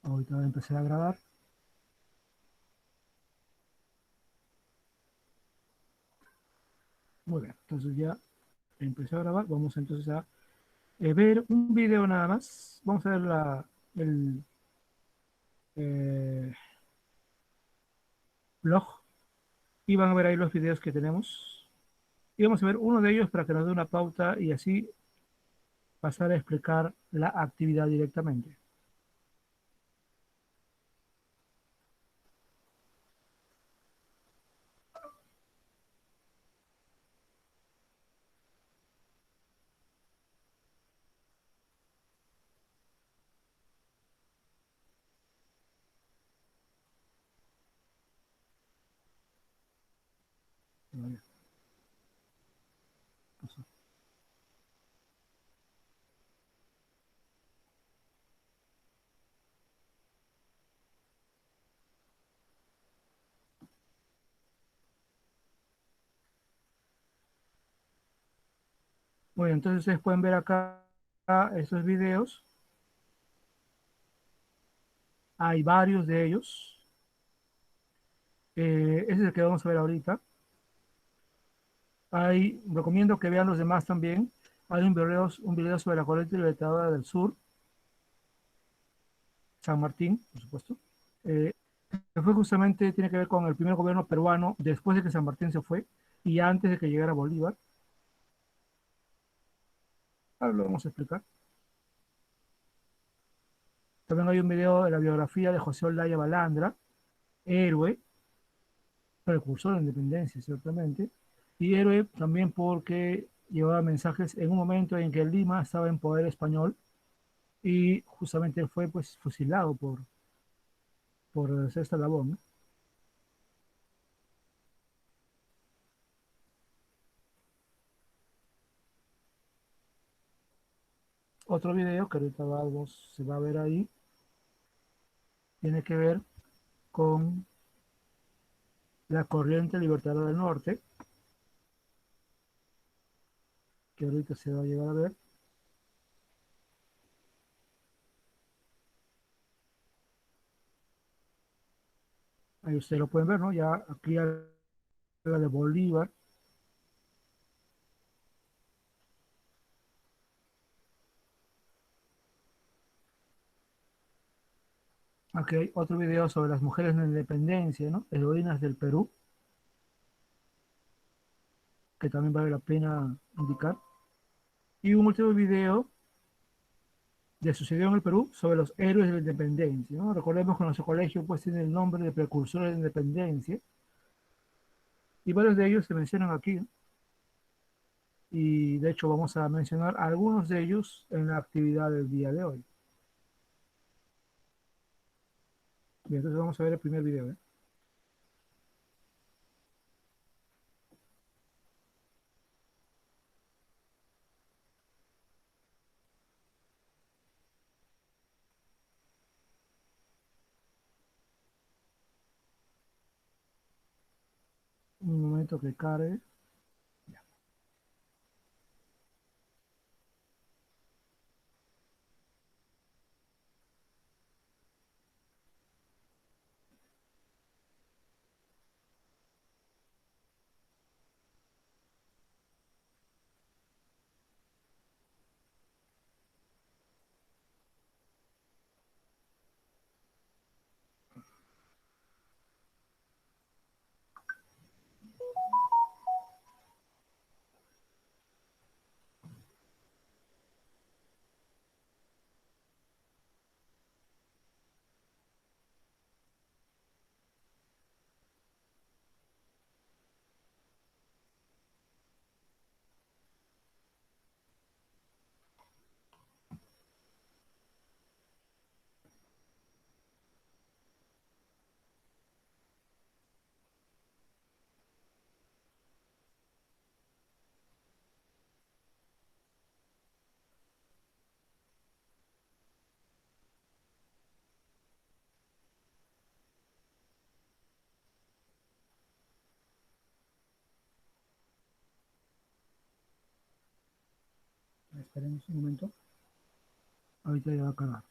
Ahorita voy a empezar a grabar. Muy bien, entonces ya empecé a grabar. Vamos entonces a ver un video nada más. Vamos a ver el eh, blog y van a ver ahí los videos que tenemos. Y vamos a ver uno de ellos para que nos dé una pauta y así pasar a explicar la actividad directamente. Vale, pasó. Muy bien, entonces ustedes pueden ver acá estos videos. Hay varios de ellos. Ese es el que vamos a ver ahorita. Recomiendo que vean los demás también. Hay un video sobre la corriente libertadora del sur, San Martín, por supuesto, eh, que fue justamente, tiene que ver con el primer gobierno peruano después de que San Martín se fue y antes de que llegara Bolívar. Ahora lo vamos a explicar. También hay un video de la biografía de José Olaya Balandra, héroe, precursor de la independencia, ciertamente, y héroe también porque llevaba mensajes en un momento en que Lima estaba en poder español y justamente fue pues fusilado por hacer esta labor, ¿no? Otro video que ahorita se va a ver ahí tiene que ver con la corriente libertadora del norte, que ahorita se va a llegar a ver. Ahí ustedes lo pueden ver, ¿no? Ya aquí habla de Bolívar. Aquí hay otro video sobre las mujeres en la independencia, ¿no? Heroínas del Perú, que también vale la pena indicar. Y un último video de sucedió en el Perú sobre los héroes de la independencia, ¿no? Recordemos que nuestro colegio pues tiene el nombre de precursores de la independencia y varios de ellos se mencionan aquí, ¿no? Y de hecho vamos a mencionar algunos de ellos en la actividad del día de hoy. Bien, entonces vamos a ver el primer video, ¿eh? Un momento que cargue. Esperemos un momento. Ahorita ya va a cargar.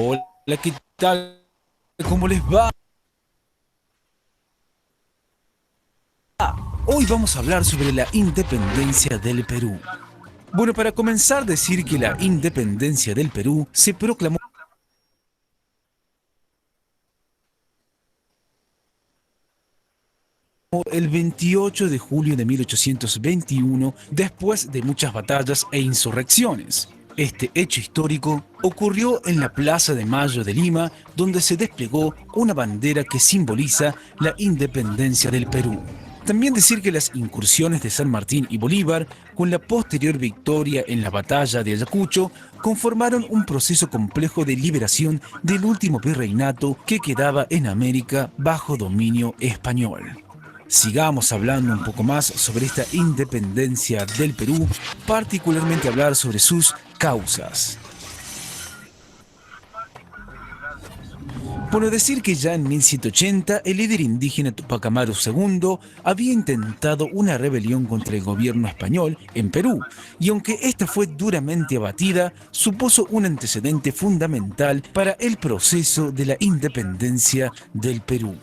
Hola, ¿qué tal? ¿Cómo les va? Hoy vamos a hablar sobre la independencia del Perú. Bueno, para comenzar, decir que la independencia del Perú se proclamó el 28 de julio de 1821, después de muchas batallas e insurrecciones. Este hecho histórico ocurrió en la Plaza de Mayo de Lima, donde se desplegó una bandera que simboliza la independencia del Perú. También decir que las incursiones de San Martín y Bolívar, con la posterior victoria en la batalla de Ayacucho, conformaron un proceso complejo de liberación del último virreinato que quedaba en América bajo dominio español. Sigamos hablando un poco más sobre esta independencia del Perú, particularmente hablar sobre sus causas. Bueno, decir que ya en 1180 el líder indígena Tupac Amaru II había intentado una rebelión contra el gobierno español en Perú, y aunque esta fue duramente abatida, supuso un antecedente fundamental para el proceso de la independencia del Perú.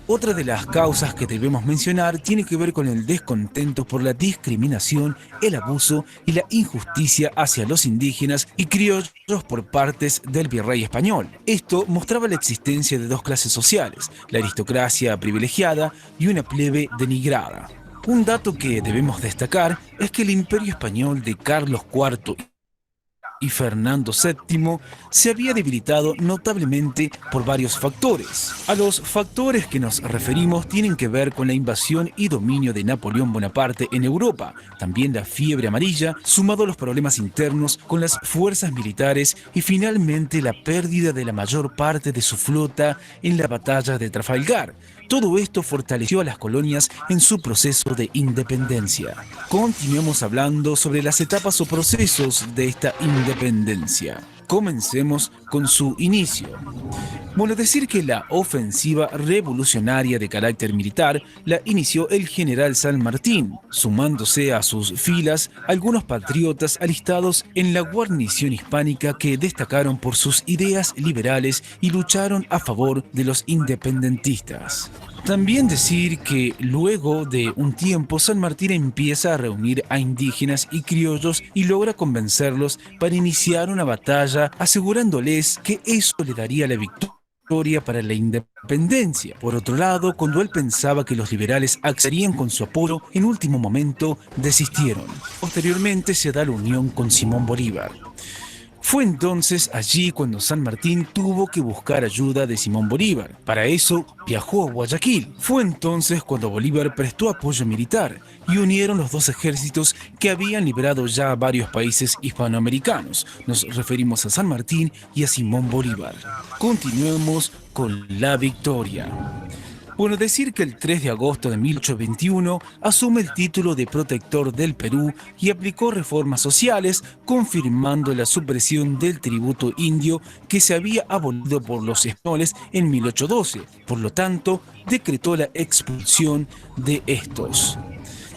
Otra de las causas que debemos mencionar tiene que ver con el descontento por la discriminación, el abuso y la injusticia hacia los indígenas y criollos por partes del virrey español. Esto mostraba la existencia de dos clases sociales, la aristocracia privilegiada y una plebe denigrada. Un dato que debemos destacar es que el imperio español de Carlos IV y Fernando VII se había debilitado notablemente por varios factores. A los factores que nos referimos tienen que ver con la invasión y dominio de Napoleón Bonaparte en Europa, también la fiebre amarilla, sumado a los problemas internos con las fuerzas militares y finalmente la pérdida de la mayor parte de su flota en la batalla de Trafalgar. Todo esto fortaleció a las colonias en su proceso de independencia. Continuemos hablando sobre las etapas o procesos de esta independencia. Comencemos con su inicio. Bueno, decir que la ofensiva revolucionaria de carácter militar la inició el general San Martín, sumándose a sus filas algunos patriotas alistados en la guarnición hispánica que destacaron por sus ideas liberales y lucharon a favor de los independentistas. También decir que luego de un tiempo San Martín empieza a reunir a indígenas y criollos y logra convencerlos para iniciar una batalla asegurándoles que eso le daría la victoria para la independencia. Por otro lado, cuando él pensaba que los liberales accederían con su apoyo, en último momento desistieron. Posteriormente se da la unión con Simón Bolívar. Fue entonces allí cuando San Martín tuvo que buscar ayuda de Simón Bolívar. Para eso viajó a Guayaquil. Fue entonces cuando Bolívar prestó apoyo militar y unieron los dos ejércitos que habían liberado ya a varios países hispanoamericanos. Nos referimos a San Martín y a Simón Bolívar. Continuemos con la victoria. Bueno, decir que el 3 de agosto de 1821 asume el título de protector del Perú y aplicó reformas sociales, confirmando la supresión del tributo indio que se había abolido por los españoles en 1812. Por lo tanto, decretó la expulsión de estos.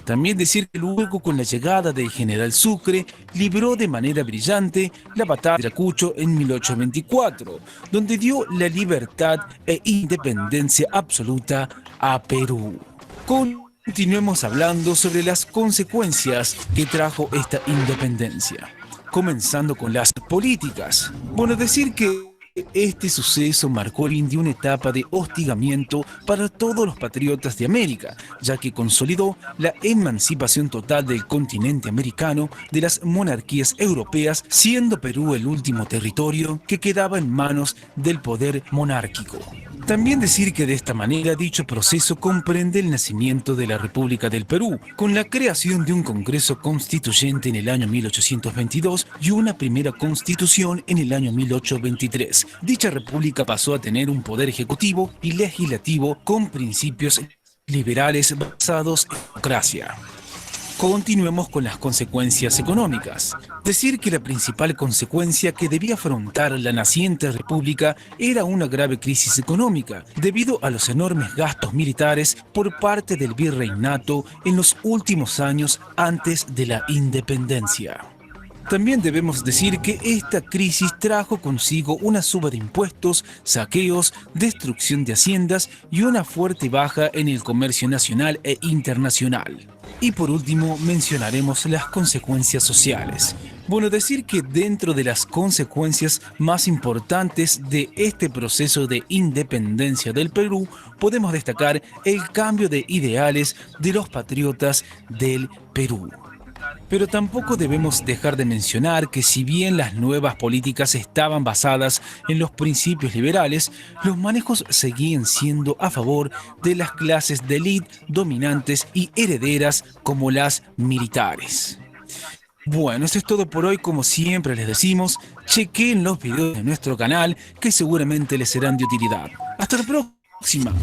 También decir que luego, con la llegada del general Sucre, libró de manera brillante la batalla de Ayacucho en 1824, donde dio la libertad e independencia absoluta a Perú. Continuemos hablando sobre las consecuencias que trajo esta independencia, comenzando con las políticas. Bueno, decir que este suceso marcó el fin de una etapa de hostigamiento para todos los patriotas de América, ya que consolidó la emancipación total del continente americano de las monarquías europeas, siendo Perú el último territorio que quedaba en manos del poder monárquico. También decir que de esta manera dicho proceso comprende el nacimiento de la República del Perú, con la creación de un Congreso Constituyente en el año 1822 y una primera Constitución en el año 1823. Dicha república pasó a tener un poder ejecutivo y legislativo con principios liberales basados en democracia. Continuemos con las consecuencias económicas. Decir que la principal consecuencia que debía afrontar la naciente república era una grave crisis económica, debido a los enormes gastos militares por parte del virreinato en los últimos años antes de la independencia. También debemos decir que esta crisis trajo consigo una suba de impuestos, saqueos, destrucción de haciendas y una fuerte baja en el comercio nacional e internacional. Y por último, mencionaremos las consecuencias sociales. Bueno, decir que dentro de las consecuencias más importantes de este proceso de independencia del Perú, podemos destacar el cambio de ideales de los patriotas del Perú. Pero tampoco debemos dejar de mencionar que si bien las nuevas políticas estaban basadas en los principios liberales, los manejos seguían siendo a favor de las clases de élite dominantes y herederas como las militares. Bueno, eso es todo por hoy. Como siempre les decimos, chequen los videos de nuestro canal que seguramente les serán de utilidad. Hasta la próxima.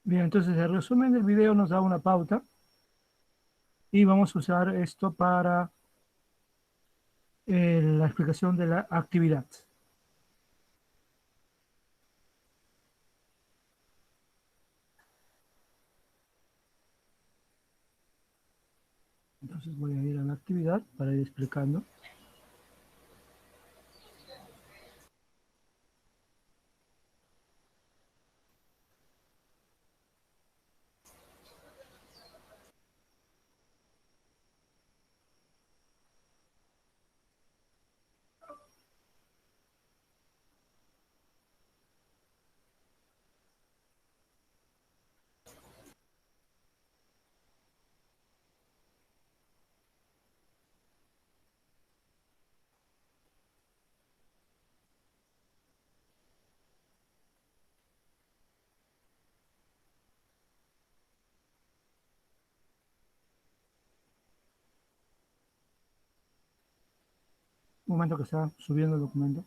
Bien, entonces el resumen del video nos da una pauta y vamos a usar esto para la explicación de la actividad. Entonces voy a ir a la actividad para ir explicando. Un momento que está subiendo el documento.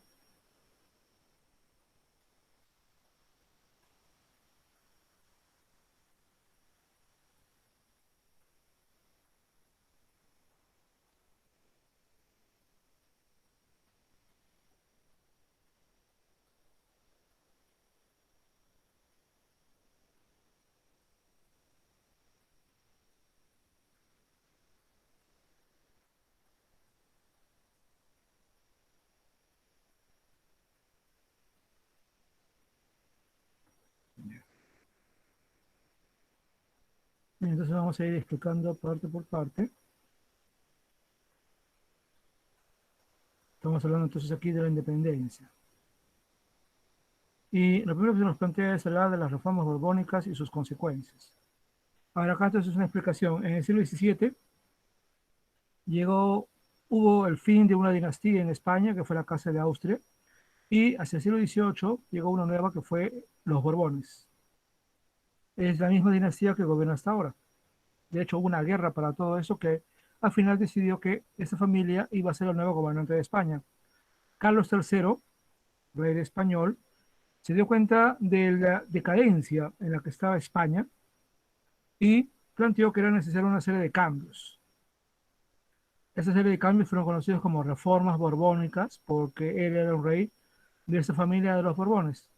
Bien, entonces vamos a ir explicando parte por parte. Estamos hablando entonces aquí de la independencia. Y lo primero que se nos plantea es hablar de las reformas borbónicas y sus consecuencias. Ahora acá entonces es una explicación. En el siglo XVII hubo el fin de una dinastía en España, que fue la Casa de Austria, y hacia el siglo XVIII llegó una nueva que fue los Borbones. Es la misma dinastía que gobierna hasta ahora. De hecho, hubo una guerra para todo eso que al final decidió que esta familia iba a ser el nuevo gobernante de España. Carlos III, rey español, se dio cuenta de la decadencia en la que estaba España y planteó que era necesaria una serie de cambios. Esa serie de cambios fueron conocidos como reformas borbónicas porque él era un rey de esa familia de los Borbones.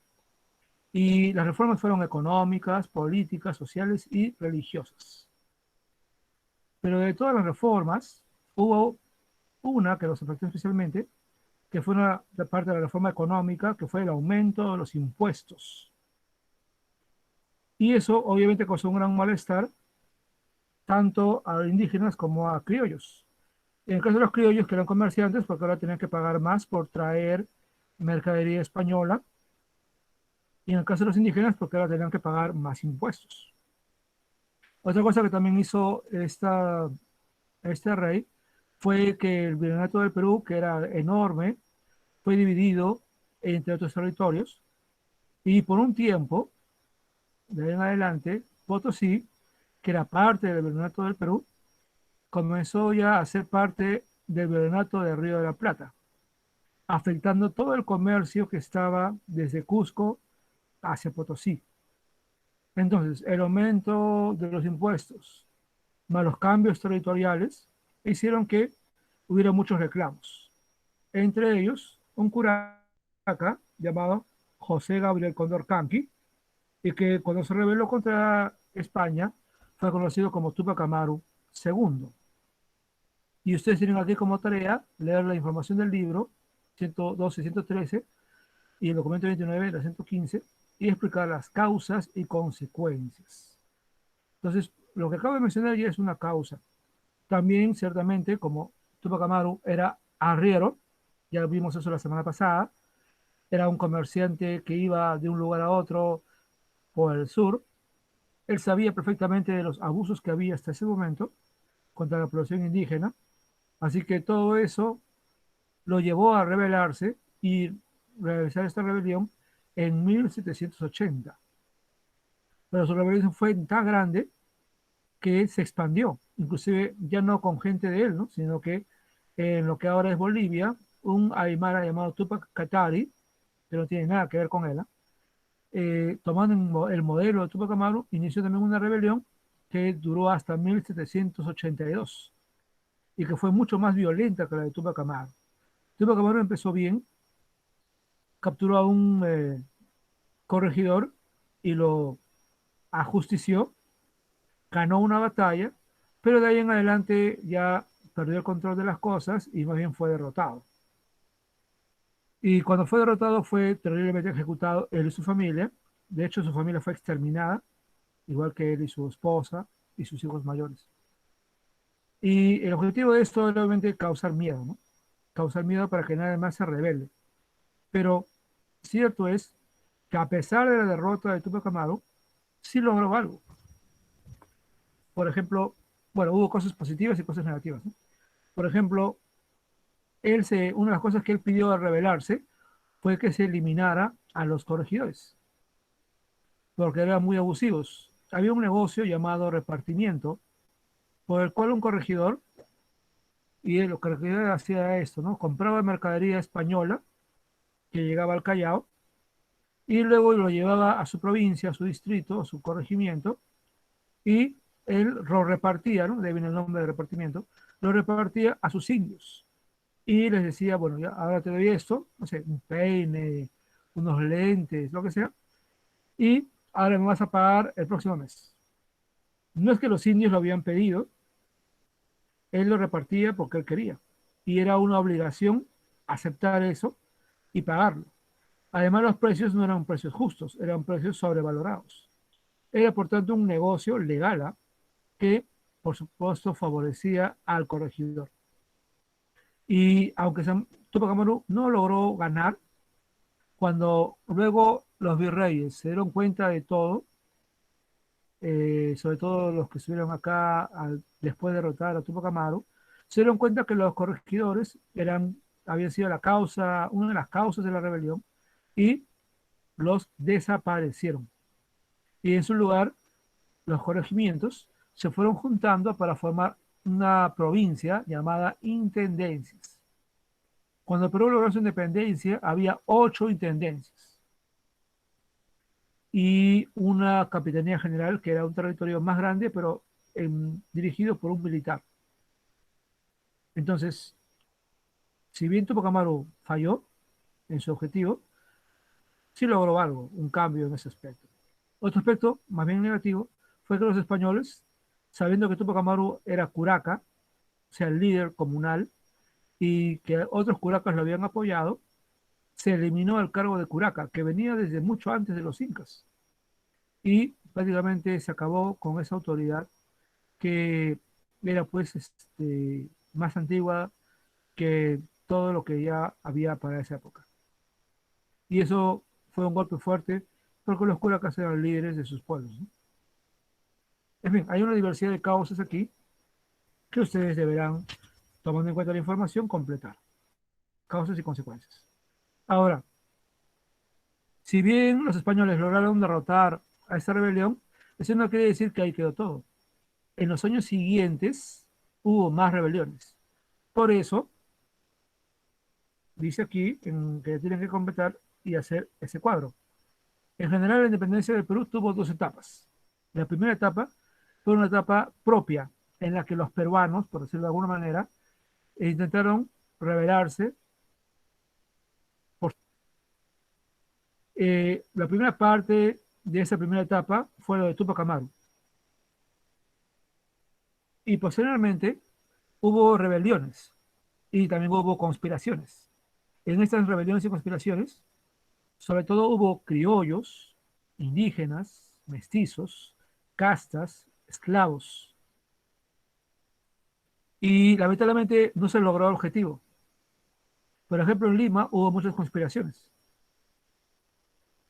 Y las reformas fueron económicas, políticas, sociales y religiosas. Pero de todas las reformas, hubo una que los afectó especialmente, que fue una parte de la reforma económica, que fue el aumento de los impuestos. Y eso obviamente causó un gran malestar tanto a indígenas como a criollos. En el caso de los criollos, que eran comerciantes, porque ahora tenían que pagar más por traer mercadería española, y en el caso de los indígenas, porque ahora tenían que pagar más impuestos. Otra cosa que también hizo este rey fue que el virreinato del Perú, que era enorme, fue dividido entre otros territorios, y por un tiempo, de ahí en adelante, Potosí, que era parte del virreinato del Perú, comenzó ya a ser parte del virreinato del Río de la Plata, afectando todo el comercio que estaba desde Cusco hacia Potosí. Entonces, el aumento de los impuestos, más los cambios territoriales, hicieron que hubiera muchos reclamos. Entre ellos, un curaca llamado José Gabriel Condorcanqui y que cuando se rebeló contra España fue conocido como Tupac Amaru II. Y ustedes tienen aquí como tarea leer la información del libro 112 y 113 y el documento 29, la 115, y explicar las causas y consecuencias. Entonces, lo que acabo de mencionar ya es una causa. También, ciertamente, como Tupac Amaru era arriero, ya vimos eso la semana pasada, era un comerciante que iba de un lugar a otro por el sur. Él sabía perfectamente de los abusos que había hasta ese momento contra la población indígena, así que todo eso lo llevó a rebelarse y realizar esta rebelión en 1780. Pero su rebelión fue tan grande que se expandió, inclusive ya no con gente de él, ¿no? Sino que en lo que ahora es Bolivia, un aymara llamado Tupac Katari, que no tiene nada que ver con él, ¿eh? Tomando el modelo de Tupac Amaru, inició también una rebelión que duró hasta 1782 y que fue mucho más violenta que la de Tupac Amaru. Tupac Amaru empezó bien, capturó a un corregidor y lo ajustició, ganó una batalla, pero de ahí en adelante ya perdió el control de las cosas y más bien fue derrotado. Y cuando fue derrotado fue terriblemente ejecutado él y su familia. De hecho, su familia fue exterminada, igual que él y su esposa y sus hijos mayores. Y el objetivo de esto era obviamente causar miedo, ¿no? Causar miedo para que nadie más se rebele. Pero cierto es que a pesar de la derrota de Tupac Amaru, sí logró algo. Por ejemplo, bueno, hubo cosas positivas y cosas negativas, ¿no? Por ejemplo, una de las cosas que él pidió al rebelarse fue que se eliminara a los corregidores, porque eran muy abusivos. Había un negocio llamado repartimiento, por el cual un corregidor, y el corregidor hacía esto, ¿no? Compraba mercadería española que llegaba al Callao y luego lo llevaba a su provincia, a su distrito, a su corregimiento, y él lo repartía, ¿no? De ahí viene el nombre de repartimiento, lo repartía a sus indios. Y les decía, bueno, ya ahora te doy esto, no sé, un peine, unos lentes, lo que sea, y ahora me vas a pagar el próximo mes. No es que los indios lo habían pedido, él lo repartía porque él quería. Y era una obligación aceptar eso y pagarlo. Además, los precios no eran precios justos, eran precios sobrevalorados. Era, por tanto, un negocio legal, ¿ah? Que, por supuesto, favorecía al corregidor. Y aunque Tupac Amaru no logró ganar, cuando luego los virreyes se dieron cuenta de todo, sobre todo los que estuvieron acá después de derrotar a Tupac Amaru, se dieron cuenta que los corregidores habían sido una de las causas de la rebelión y los desaparecieron. Y en su lugar, los corregimientos se fueron juntando para formar una provincia llamada intendencias. Cuando Perú logró su independencia, había 8 intendencias y una capitanía general, que era un territorio más grande, pero dirigido por un militar. Entonces, si bien Tupac Amaru falló en su objetivo, sí logró algo, un cambio en ese aspecto. Otro aspecto, más bien negativo, fue que los españoles, sabiendo que Tupac Amaru era curaca, o sea, el líder comunal, y que otros curacas lo habían apoyado, se eliminó el cargo de curaca, que venía desde mucho antes de los incas. Y prácticamente se acabó con esa autoridad que era pues más antigua que todo lo que ya había para esa época. Y eso fue un golpe fuerte porque los curacas eran líderes de sus pueblos, ¿no? En fin, hay una diversidad de causas aquí que ustedes deberán, tomando en cuenta la información, completar. Causas y consecuencias. Ahora, si bien los españoles lograron derrotar a esta rebelión, eso no quiere decir que ahí quedó todo. En los años siguientes hubo más rebeliones. Por eso, dice aquí que tienen que completar y hacer ese cuadro. En general, la independencia del Perú tuvo 2 etapas. La primera etapa fue una etapa propia, en la que los peruanos, por decirlo de alguna manera, intentaron rebelarse. Por, la primera parte de esa primera etapa fue lo de Tupac Amaru. Y posteriormente hubo rebeliones y también hubo conspiraciones. En estas rebeliones y conspiraciones, sobre todo hubo criollos, indígenas, mestizos, castas, esclavos. Y lamentablemente no se logró el objetivo. Por ejemplo, en Lima hubo muchas conspiraciones,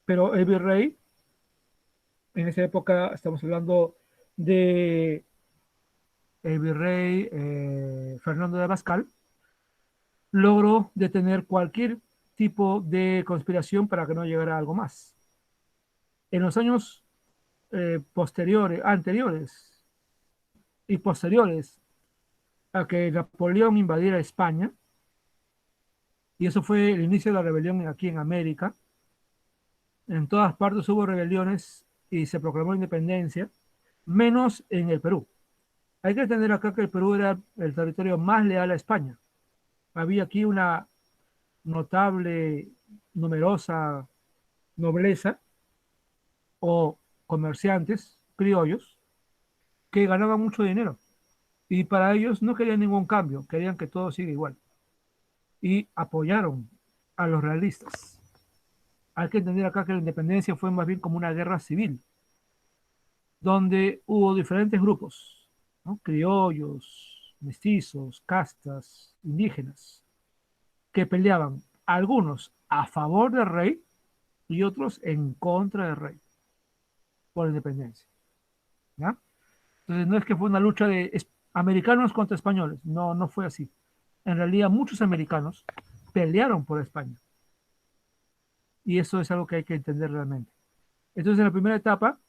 pero el virrey, en esa época estamos hablando de el virrey Fernando de Abascal, logró detener cualquier tipo de conspiración para que no llegara algo más. En los años posteriores, anteriores y posteriores a que Napoleón invadiera España, y eso fue el inicio de la rebelión aquí en América, en todas partes hubo rebeliones y se proclamó independencia, menos en el Perú. Hay que entender acá que el Perú era el territorio más leal a España. Había aquí una notable, numerosa nobleza o comerciantes criollos que ganaban mucho dinero y para ellos no querían ningún cambio, querían que todo siga igual y apoyaron a los realistas. Hay que entender acá que la independencia fue más bien como una guerra civil, donde hubo diferentes grupos, ¿no? Criollos, mestizos, castas, indígenas, que peleaban, algunos a favor del rey y otros en contra del rey, por la independencia. ¿Ya? Entonces no es que fue una lucha de americanos contra españoles, no, no fue así. En realidad muchos americanos pelearon por España y eso es algo que hay que entender realmente. Entonces en la primera etapa,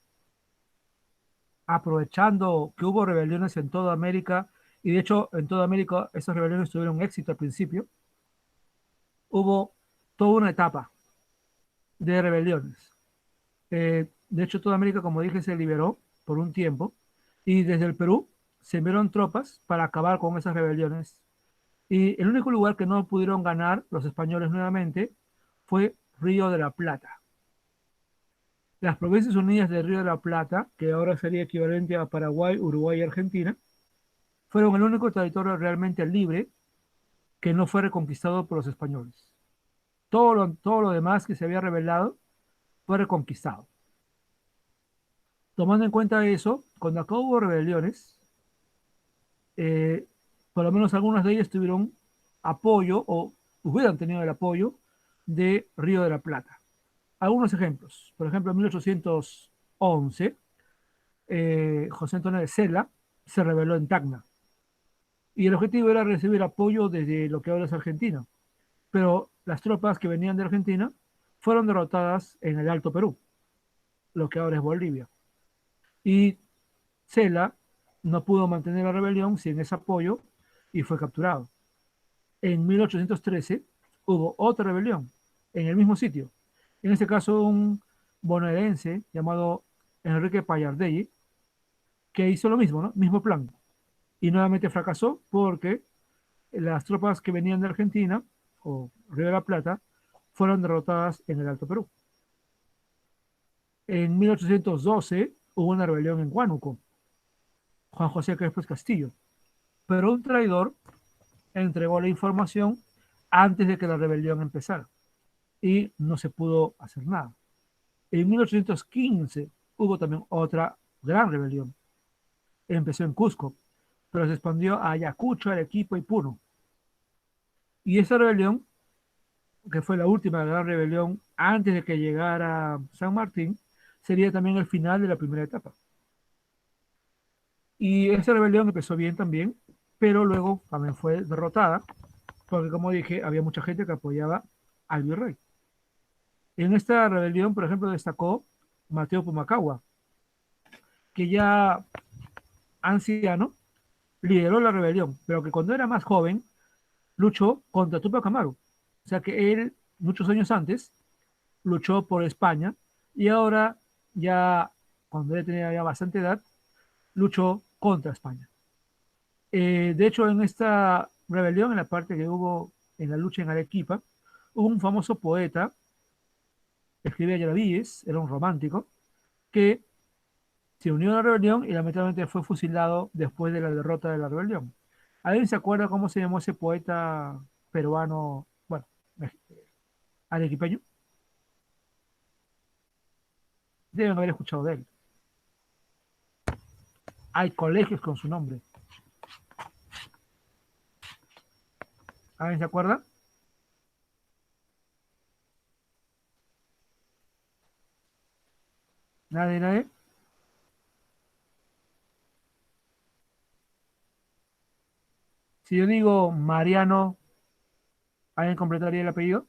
aprovechando que hubo rebeliones en toda América, y de hecho en toda América esas rebeliones tuvieron éxito al principio, hubo toda una etapa de rebeliones. De hecho, toda América, como dije, se liberó por un tiempo y desde el Perú se enviaron tropas para acabar con esas rebeliones. Y el único lugar que no pudieron ganar los españoles nuevamente fue Río de la Plata. Las Provincias Unidas de Río de la Plata, que ahora sería equivalente a Paraguay, Uruguay y Argentina, fueron el único territorio realmente libre que no fue reconquistado por los españoles. Todo lo demás que se había rebelado fue reconquistado. Tomando en cuenta eso, cuando acá hubo rebeliones, eh, por lo menos algunas de ellas tuvieron apoyo o hubieran tenido el apoyo de Río de la Plata. Algunos ejemplos. Por ejemplo, en 1811, José Antonio de Cela se rebeló en Tacna y el objetivo era recibir apoyo desde lo que ahora es Argentina. Pero las tropas que venían de Argentina fueron derrotadas en el Alto Perú, lo que ahora es Bolivia. Y Cela no pudo mantener la rebelión sin ese apoyo y fue capturado. En 1813 hubo otra rebelión en el mismo sitio. En este caso, un bonaerense llamado Enrique Payardelli, que hizo lo mismo, ¿no? Mismo plan. Y nuevamente fracasó porque las tropas que venían de Argentina, o Río de la Plata, fueron derrotadas en el Alto Perú. En 1812 hubo una rebelión en Huánuco, Juan José Crespo Castillo, pero un traidor entregó la información antes de que la rebelión empezara y no se pudo hacer nada. En 1815 hubo también otra gran rebelión. Empezó en Cusco, pero se expandió a Ayacucho, Arequipa y Puno. Y esa rebelión, que fue la última gran rebelión antes de que llegara San Martín, sería también el final de la primera etapa. Y esa rebelión empezó bien también, pero luego también fue derrotada, porque como dije, había mucha gente que apoyaba al virrey. En esta rebelión, por ejemplo, destacó Mateo Pumacagua, que ya anciano lideró la rebelión, pero que cuando era más joven luchó contra Tupac Amaru. O sea que él, muchos años antes, luchó por España y ahora ya, cuando él tenía ya bastante edad, luchó contra España. De hecho, en esta rebelión, en la parte que hubo en la lucha en Arequipa, hubo un famoso poeta, escribía Yaravíes, era un romántico, que se unió a la rebelión y lamentablemente fue fusilado después de la derrota de la rebelión. ¿Alguien se acuerda cómo se llamó ese poeta peruano, bueno, arequipeño? Deben haber escuchado de él. Hay colegios con su nombre. ¿Alguien se acuerda? Nadie, nadie. Si yo digo Mariano, ¿alguien completaría el apellido?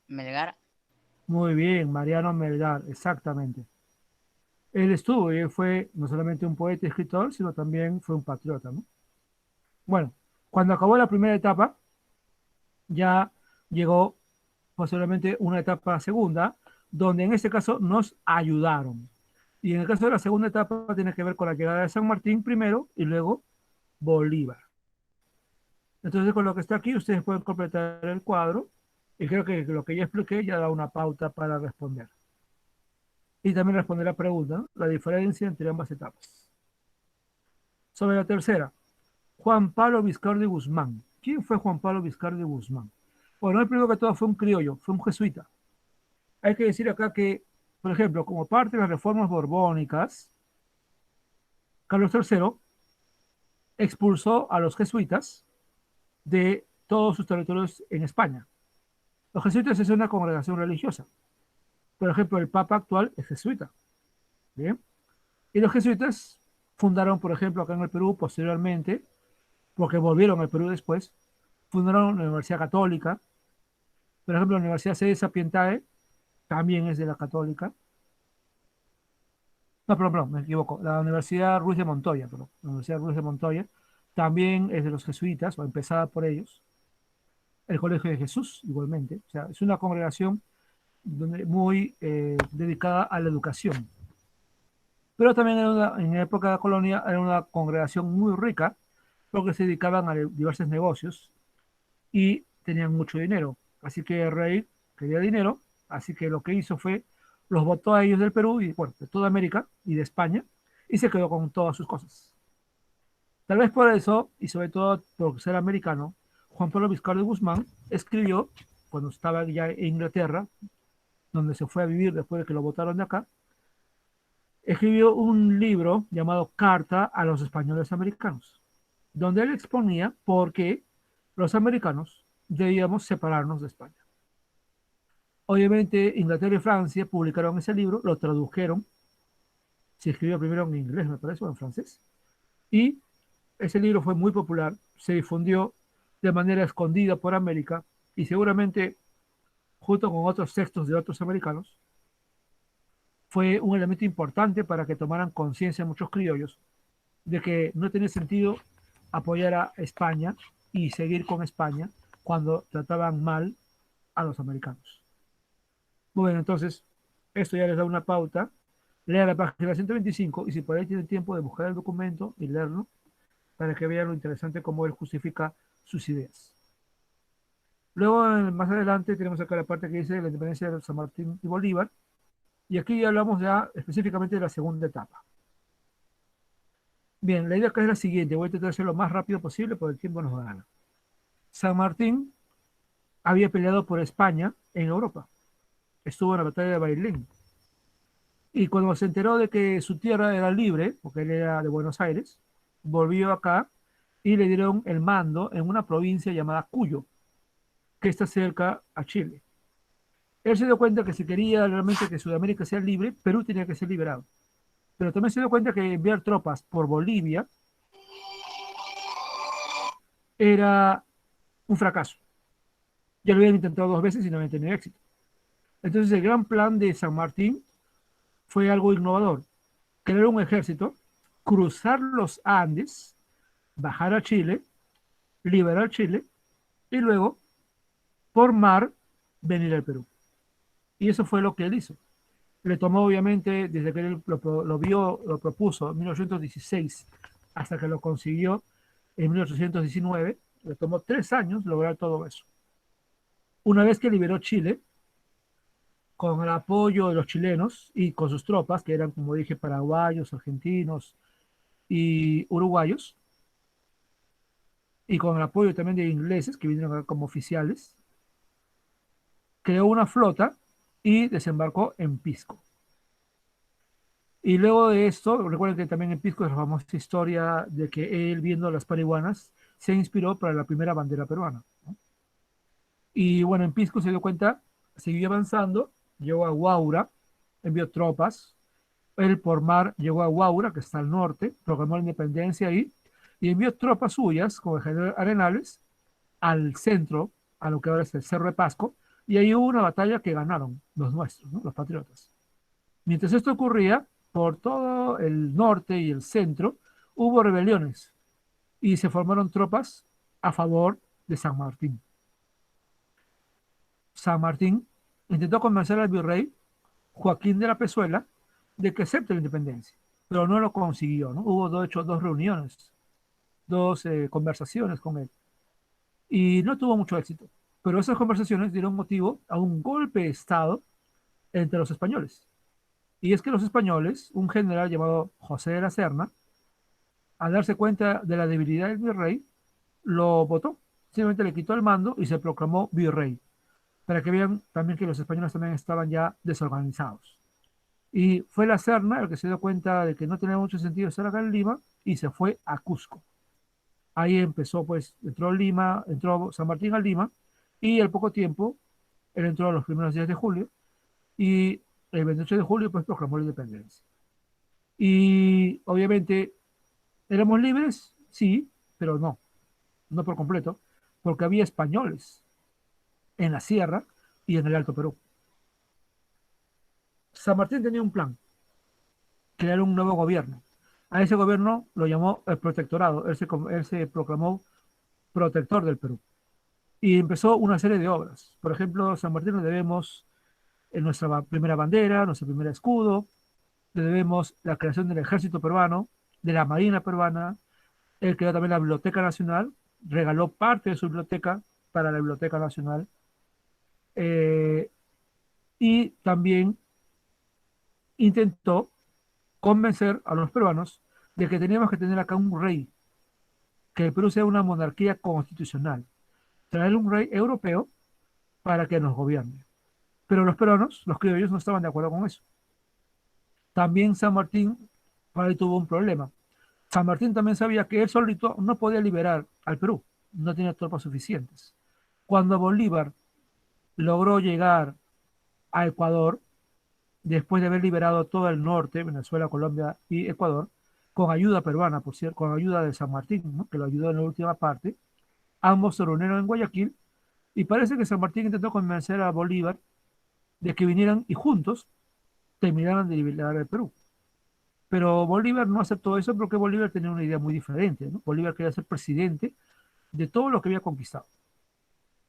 Melgar. Muy bien, Mariano Melgar, exactamente. Él estuvo y él fue no solamente un poeta y escritor, sino también fue un patriota, ¿no? Bueno, cuando acabó la primera etapa, ya llegó posiblemente una etapa segunda, donde en este caso nos ayudaron. Y en el caso de la segunda etapa tiene que ver con la llegada de San Martín primero y luego Bolívar. Entonces, con lo que está aquí, ustedes pueden completar el cuadro y creo que lo que ya expliqué ya da una pauta para responder. Y también responder la pregunta, ¿no? La diferencia entre ambas etapas. Sobre la tercera, Juan Pablo Vizcarra de Guzmán. ¿Quién fue Juan Pablo Vizcarra de Guzmán? Bueno, el primero que todo fue un criollo, fue un jesuita. Hay que decir acá que, por ejemplo, como parte de las reformas borbónicas, Carlos III expulsó a los jesuitas de todos sus territorios en España. Los jesuitas es una congregación religiosa. Por ejemplo, el Papa actual es jesuita. ¿Bien? Y los jesuitas fundaron, por ejemplo, acá en el Perú, posteriormente, porque volvieron al Perú después, fundaron la Universidad Católica. Por ejemplo, la Universidad Sede Sapientae también es de la Católica. No, perdón, me equivoco. La Universidad Ruiz de Montoya, perdón. La Universidad Ruiz de Montoya también es de los jesuitas, o empezada por ellos. El Colegio de Jesús, igualmente. O sea, es una congregación muy dedicada a la educación. Pero también en la época de la colonia era una congregación muy rica porque se dedicaban a diversos negocios y tenían mucho dinero. Así que el rey quería dinero, así que lo que hizo fue los votó a ellos del Perú y bueno, de toda América y de España y se quedó con todas sus cosas. Tal vez por eso, y sobre todo por ser americano, Juan Pablo Vizcarra de Guzmán escribió, cuando estaba ya en Inglaterra, donde se fue a vivir después de que lo votaron de acá, escribió un libro llamado Carta a los Españoles Americanos, donde él exponía por qué los americanos debíamos separarnos de España. Obviamente, Inglaterra y Francia publicaron ese libro, lo tradujeron, se escribió primero en inglés, me parece, o en francés, y ese libro fue muy popular, se difundió de manera escondida por América y seguramente junto con otros textos de otros americanos, fue un elemento importante para que tomaran conciencia muchos criollos de que no tenía sentido apoyar a España y seguir con España cuando trataban mal a los americanos. Bueno, entonces, esto ya les da una pauta. Lea la página 125 y si por ahí tienen tiempo de buscar el documento y leerlo para que vean lo interesante cómo él justifica sus ideas. Luego, más adelante, tenemos acá la parte que dice la independencia de San Martín y Bolívar. Y aquí ya hablamos ya específicamente de la segunda etapa. Bien, la idea acá es la siguiente. Voy a intentar hacerlo lo más rápido posible porque el tiempo nos gana. San Martín había peleado por España en Europa. Estuvo en la batalla de Bailén. Y cuando se enteró de que su tierra era libre, porque él era de Buenos Aires, volvió acá y le dieron el mando en una provincia llamada Cuyo, que está cerca a Chile. Él se dio cuenta que si quería realmente que Sudamérica sea libre, Perú tenía que ser liberado. Pero también se dio cuenta que enviar tropas por Bolivia era un fracaso. Ya lo habían intentado dos veces y no habían tenido éxito. Entonces el gran plan de San Martín fue algo innovador. Crear un ejército, cruzar los Andes, bajar a Chile, liberar Chile y luego, por mar, venir al Perú. Y eso fue lo que él hizo. Le tomó, obviamente, desde que él lo vio, lo propuso en 1816 hasta que lo consiguió en 1819, le tomó 3 años lograr todo eso. Una vez que liberó Chile, con el apoyo de los chilenos y con sus tropas, que eran, como dije, paraguayos, argentinos y uruguayos, y con el apoyo también de ingleses que vinieron acá como oficiales, creó una flota y desembarcó en Pisco. Y luego de esto, recuerden que también en Pisco es la famosa historia de que él, viendo las parihuanas, se inspiró para la primera bandera peruana, ¿no? Y bueno, en Pisco se dio cuenta, siguió avanzando, llegó a Huaura, envió tropas. Él por mar llegó a Huaura, que está al norte, proclamó la independencia ahí, y envió tropas suyas con el general Arenales al centro, a lo que ahora es el Cerro de Pasco, y ahí hubo una batalla que ganaron los nuestros, ¿no? Los patriotas. Mientras esto ocurría, por todo el norte y el centro hubo rebeliones y se formaron tropas a favor de San Martín. San Martín intentó convencer al virrey Joaquín de la Pezuela de que acepte la independencia, pero no lo consiguió, ¿no? Hubo, de hecho, dos reuniones, dos conversaciones con él, y no tuvo mucho éxito. Pero esas conversaciones dieron motivo a un golpe de Estado entre los españoles. Y es que los españoles, un general llamado José de la Serna, al darse cuenta de la debilidad del virrey, lo votó. Simplemente le quitó el mando y se proclamó virrey, para que vean también que los españoles también estaban ya desorganizados. Y fue la Serna el que se dio cuenta de que no tenía mucho sentido estar acá en Lima y se fue a Cusco. Ahí empezó, pues, entró Lima, entró San Martín a Lima y al poco tiempo, él entró a los primeros días de julio y el 28 de julio, pues, proclamó la independencia. Y obviamente, ¿éramos libres? Sí, pero no, no por completo, porque había españoles en la sierra y en el Alto Perú. San Martín tenía un plan, crear un nuevo gobierno. A ese gobierno lo llamó el protectorado, él se proclamó protector del Perú y empezó una serie de obras. Por ejemplo, a San Martín le debemos nuestra primera bandera, nuestro primer escudo, le debemos la creación del ejército peruano, de la marina peruana. Él creó también la Biblioteca Nacional, regaló parte de su biblioteca para la Biblioteca Nacional, eh, y también intentó convencer a los peruanos de que teníamos que tener acá un rey, que el Perú sea una monarquía constitucional, traer un rey europeo para que nos gobierne. Pero los peruanos, los criollos, no estaban de acuerdo con eso. También San Martín por ahí tuvo un problema. San Martín también sabía que él solito no podía liberar al Perú, no tenía tropas suficientes. Cuando Bolívar logró llegar a Ecuador, después de haber liberado todo el norte, Venezuela, Colombia y Ecuador, con ayuda peruana, por cierto, con ayuda de San Martín, ¿no? Que lo ayudó en la última parte, ambos se reunieron en Guayaquil y parece que San Martín intentó convencer a Bolívar de que vinieran y juntos terminaran de liberar el Perú. Pero Bolívar no aceptó eso porque Bolívar tenía una idea muy diferente, ¿no? Bolívar quería ser presidente de todo lo que había conquistado.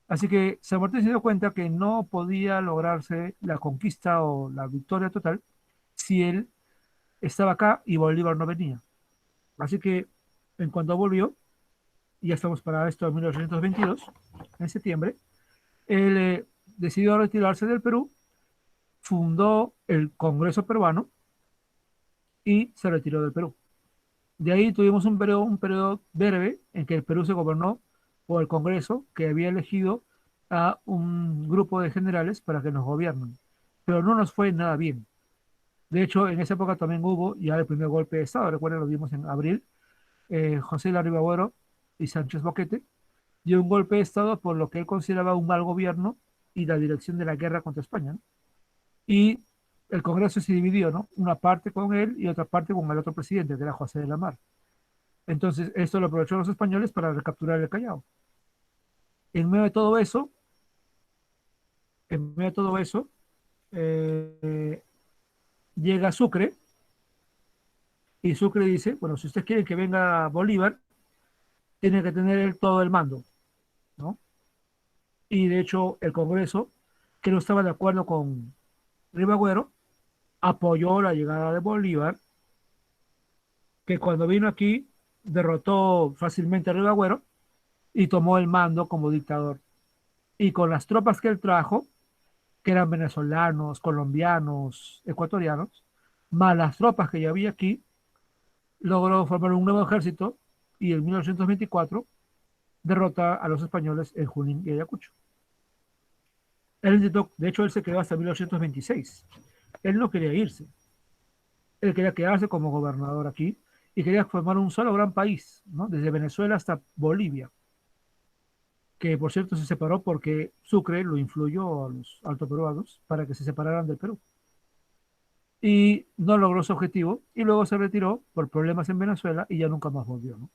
Así que San Martín se dio cuenta que no podía lograrse la conquista o la victoria total si él estaba acá y Bolívar no venía. Así que en cuanto volvió, y ya estamos para esto en 1822, en septiembre, él decidió retirarse del Perú, fundó el Congreso Peruano y se retiró del Perú. De ahí tuvimos un periodo breve en que el Perú se gobernó por el Congreso, que había elegido a un grupo de generales para que nos gobiernen. Pero no nos fue nada bien. De hecho, en esa época también hubo ya el primer golpe de Estado. Recuerden, lo vimos en abril. José Larriba Agüero y Sánchez Boquete dio un golpe de Estado por lo que él consideraba un mal gobierno y la dirección de la guerra contra España, ¿no? Y el Congreso se dividió, ¿no? Una parte con él y otra parte con el otro presidente, que era José de la Mar. Entonces, esto lo aprovechó los españoles para recapturar el Callao. En medio de todo eso, en medio de todo eso, eh, llega Sucre y Sucre dice, bueno, si ustedes quieren que venga Bolívar, tiene que tener él todo el mando, ¿no? Y de hecho, el Congreso, que no estaba de acuerdo con Ribagüero, apoyó la llegada de Bolívar, que cuando vino aquí derrotó fácilmente a Ribagüero y tomó el mando como dictador. Y con las tropas que él trajo, que eran venezolanos, colombianos, ecuatorianos, más las tropas que ya había aquí, logró formar un nuevo ejército y en 1924 derrota a los españoles en Junín y Ayacucho. Él intentó, de hecho, él se quedó hasta 1926. Él no quería irse. Él quería quedarse como gobernador aquí y quería formar un solo gran país, ¿no? Desde Venezuela hasta Bolivia, que por cierto se separó porque Sucre lo influyó a los altoperuanos para que se separaran del Perú. Y no logró su objetivo y luego se retiró por problemas en Venezuela y ya nunca más volvió, ¿no?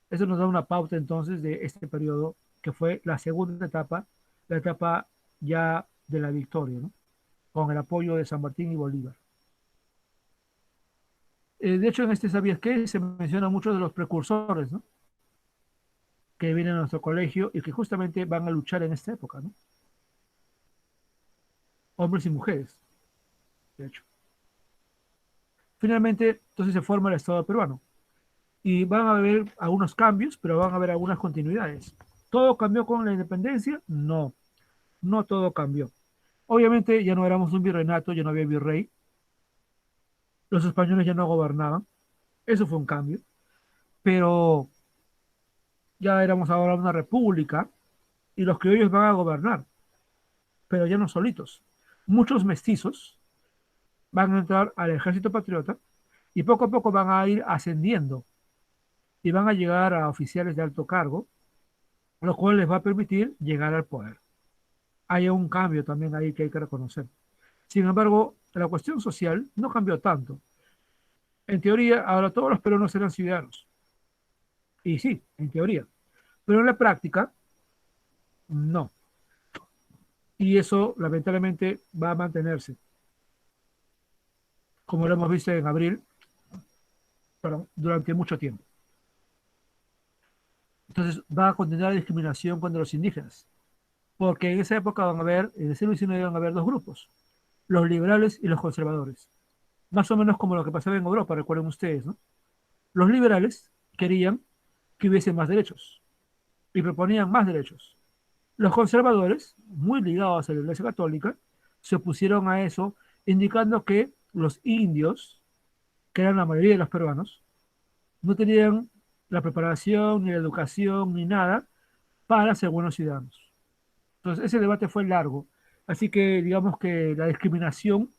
Eso nos da una pauta entonces de este periodo que fue la segunda etapa, la etapa ya de la victoria, ¿no? Con el apoyo de San Martín y Bolívar. De hecho, en este ¿Sabías qué? Se menciona mucho de los precursores, ¿no? Que vienen a nuestro colegio y que justamente van a luchar en esta época, ¿no? Hombres y mujeres, de hecho. Finalmente, entonces se forma el Estado peruano y van a haber algunos cambios, pero van a haber algunas continuidades. ¿Todo cambió con la independencia? No, no todo cambió. Obviamente ya no éramos un virreinato, ya no había virrey, los españoles ya no gobernaban, eso fue un cambio, pero ya éramos ahora una república y los criollos van a gobernar, pero ya no solitos. Muchos mestizos van a entrar al ejército patriota y poco a poco van a ir ascendiendo y van a llegar a oficiales de alto cargo, lo cual les va a permitir llegar al poder. Hay un cambio también ahí que hay que reconocer. Sin embargo, la cuestión social no cambió tanto. En teoría, ahora todos los peruanos eran ciudadanos. Y sí, en teoría. Pero en la práctica, no. Y eso, lamentablemente, va a mantenerse. Como lo hemos visto en abril, perdón, durante mucho tiempo. Entonces, va a continuar la discriminación contra los indígenas. Porque en esa época van a haber, en el siglo XIX van a haber dos grupos, los liberales y los conservadores. Más o menos como lo que pasaba en Europa, recuerden ustedes, ¿no? Los liberales querían que hubiese más derechos y proponían más derechos. Los conservadores, muy ligados a la Iglesia Católica, se opusieron a eso, indicando que los indios, que eran la mayoría de los peruanos, no tenían la preparación, ni la educación, ni nada para ser buenos ciudadanos. Entonces, ese debate fue largo. Así que digamos que la discriminación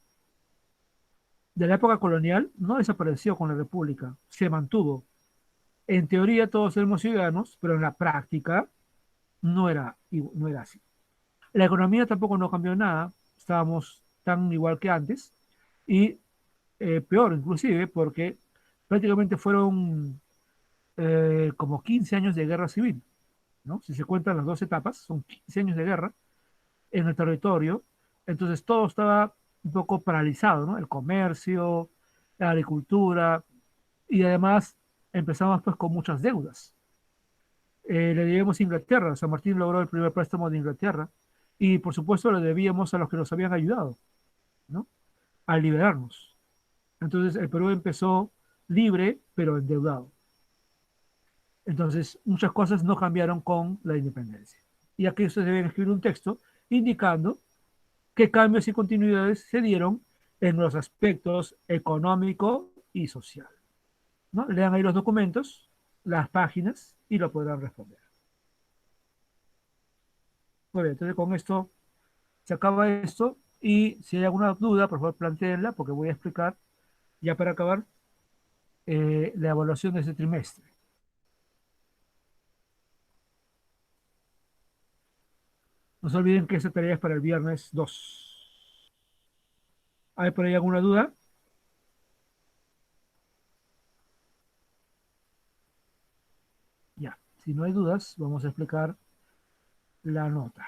de la época colonial no desapareció con la República, se mantuvo. En teoría todos éramos ciudadanos, pero en la práctica no era así. La economía tampoco no cambió nada, estábamos tan igual que antes y peor inclusive porque prácticamente fueron como 15 años de guerra civil, ¿no? Si se cuentan las dos etapas, son 15 años de guerra en el territorio, entonces todo estaba un poco paralizado, ¿no? El comercio, la agricultura y además empezamos pues con muchas deudas. Le debíamos a Inglaterra, San Martín logró el primer préstamo de Inglaterra y por supuesto le debíamos a los que nos habían ayudado, ¿no? A liberarnos. Entonces el Perú empezó libre pero endeudado. Entonces muchas cosas no cambiaron con la independencia. Y aquí ustedes deben escribir un texto indicando qué cambios y continuidades se dieron en los aspectos económico y social, ¿no? Lean ahí los documentos, las páginas y lo podrán responder. Muy bien, entonces con esto se acaba esto y si hay alguna duda, por favor planteenla porque voy a explicar ya para acabar la evaluación de este trimestre. No se olviden que esta tarea es para el viernes 2. ¿Hay por ahí alguna duda? Ya, si no hay dudas, vamos a explicar la nota.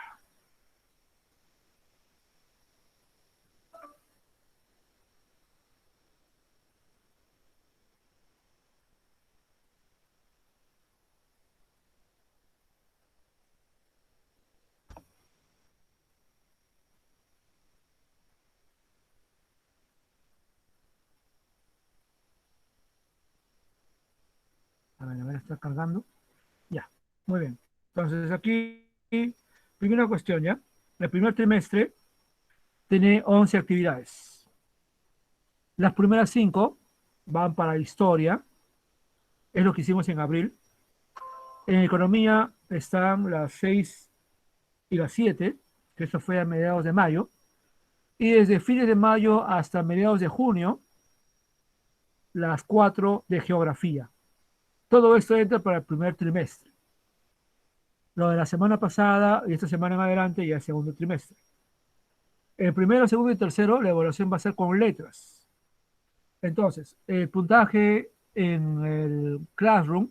A ver, está cargando. Ya, muy bien. Entonces aquí, primera cuestión, ¿ya? El primer trimestre tiene 11 actividades. Las primeras 5 van para historia, es lo que hicimos en abril. En economía están las 6 y las 7, que eso fue a mediados de mayo. Y desde fines de mayo hasta mediados de junio, las 4 de geografía. Todo esto entra para el primer trimestre. Lo de la semana pasada y esta semana en adelante ya es segundo trimestre. El primero, segundo y tercero, la evaluación va a ser con letras. Entonces, el puntaje en el Classroom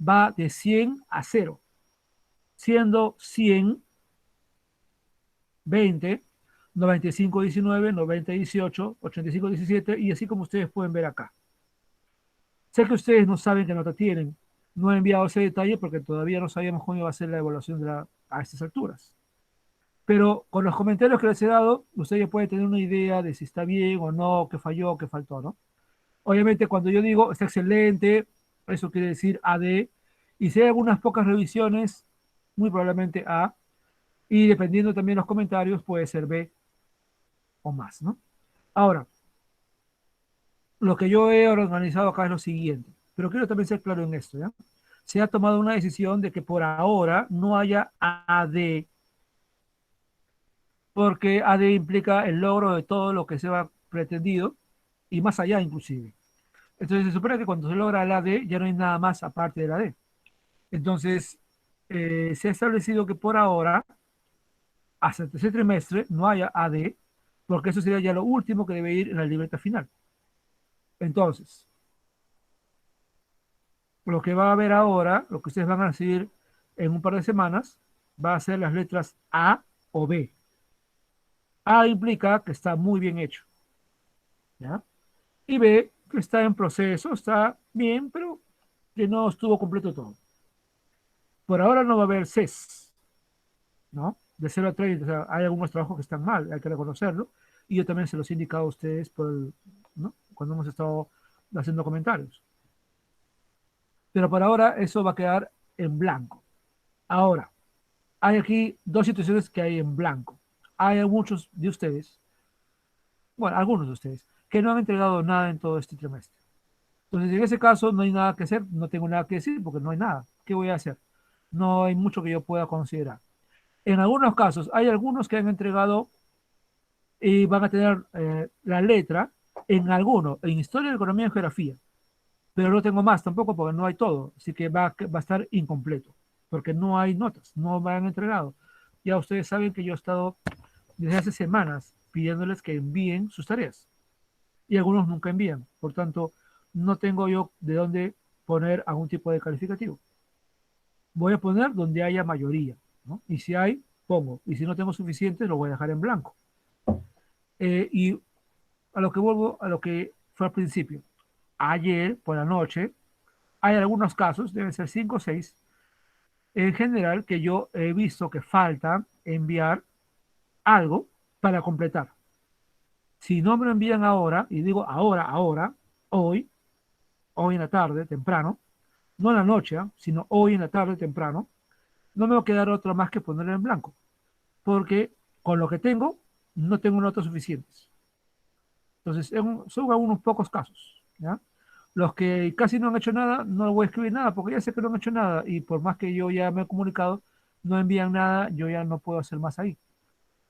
va de 100 a 0, siendo 100, 20, 95, 19, 90, 18, 85, 17, y así como ustedes pueden ver acá. Sé que ustedes no saben qué nota tienen. No he enviado ese detalle porque todavía no sabíamos cómo iba a ser la evaluación a estas alturas. Pero con los comentarios que les he dado, usted ya puede tener una idea de si está bien o no, qué falló, qué faltó, ¿no? Obviamente, cuando yo digo está excelente, eso quiere decir AD. Y si hay algunas pocas revisiones, muy probablemente A. Y dependiendo también de los comentarios, puede ser B o más, ¿no? Ahora, lo que yo he organizado acá es lo siguiente, pero quiero también ser claro en esto, ¿ya? Se ha tomado una decisión de que por ahora no haya AD, porque AD implica el logro de todo lo que se ha pretendido y más allá inclusive. Entonces se supone que cuando se logra el AD ya no hay nada más aparte del AD. Entonces se ha establecido que por ahora, hasta el tercer trimestre, no haya AD, porque eso sería ya lo último que debe ir en la libreta final. Entonces, lo que va a haber ahora, lo que ustedes van a recibir en un par de semanas, va a ser las letras A o B. A implica que está muy bien hecho, ¿ya? Y B, que está en proceso, está bien, pero que no estuvo completo todo. Por ahora no va a haber CES, ¿no? De 0 a 30, o sea, hay algunos trabajos que están mal, hay que reconocerlo, y yo también se los he indicado a ustedes ¿no? Cuando hemos estado haciendo comentarios. Pero por ahora eso va a quedar en blanco. Ahora, hay aquí dos situaciones que hay en blanco. Hay muchos de ustedes, bueno, algunos de ustedes, que no han entregado nada en todo este trimestre. Entonces, en ese caso, no hay nada que hacer, no tengo nada que decir porque no hay nada. ¿Qué voy a hacer? No hay mucho que yo pueda considerar. En algunos casos, hay algunos que han entregado y van a tener la letra en alguno, en historia, economía y geografía, pero no tengo más tampoco porque no hay todo, así que va a estar incompleto, porque no hay notas, no me han entregado. Ya ustedes saben que yo he estado desde hace semanas pidiéndoles que envíen sus tareas y algunos nunca envían. Por tanto, no tengo yo de dónde poner algún tipo de calificativo. Voy a poner donde haya mayoría, ¿no? Y si hay, pongo. Y si no tengo suficiente, lo voy a dejar en blanco. Y a lo que vuelvo a lo que fue al principio. Ayer por la noche, hay algunos casos, deben ser 5 o 6, en general, que yo he visto que falta enviar algo para completar. Si no me lo envían ahora, y digo ahora, hoy, hoy en la tarde, temprano, no en la noche, sino hoy en la tarde, temprano, no me va a quedar otra más que ponerlo en blanco, porque con lo que tengo, no tengo notas suficientes. Entonces, son algunos pocos casos, ¿ya? Los que casi no han hecho nada, no voy a escribir nada, porque ya sé que no han hecho nada, y por más que yo ya me he comunicado, no envían nada, yo ya no puedo hacer más ahí.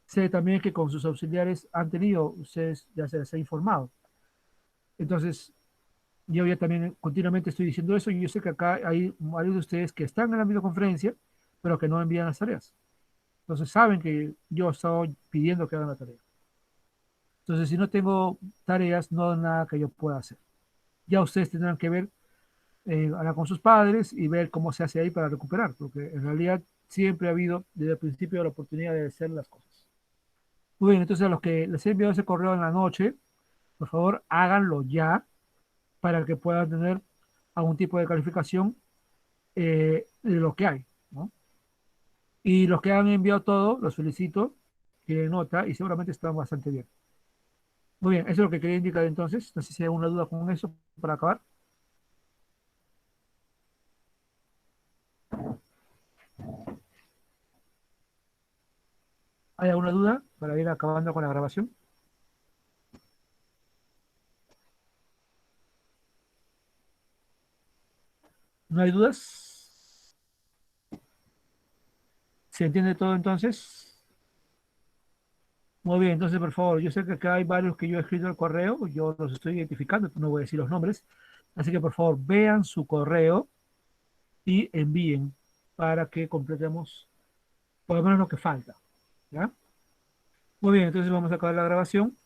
Sé también que con sus auxiliares han tenido, ustedes ya se les ha informado. Entonces, yo ya también continuamente estoy diciendo eso y yo sé que acá hay varios de ustedes que están en la videoconferencia, pero que no envían las tareas. Entonces saben que yo he estado pidiendo que hagan la tarea. Entonces, si no tengo tareas, no hay nada que yo pueda hacer. Ya ustedes tendrán que ver, hablar con sus padres y ver cómo se hace ahí para recuperar, porque en realidad siempre ha habido desde el principio la oportunidad de hacer las cosas. Muy bien, entonces a los que les he enviado ese correo en la noche, por favor háganlo ya para que puedan tener algún tipo de calificación de lo que hay, ¿no? Y los que han enviado todo, los felicito, tienen nota y seguramente están bastante bien. Muy bien, eso es lo que quería indicar entonces. No sé si hay alguna duda con eso para acabar. ¿Hay alguna duda para ir acabando con la grabación? ¿No hay dudas? ¿Se entiende todo entonces? Muy bien, entonces por favor, yo sé que acá hay varios que yo he escrito el correo, yo los estoy identificando, no voy a decir los nombres, así que por favor vean su correo y envíen para que completemos por lo menos lo que falta, ¿ya? Muy bien, entonces vamos a acabar la grabación.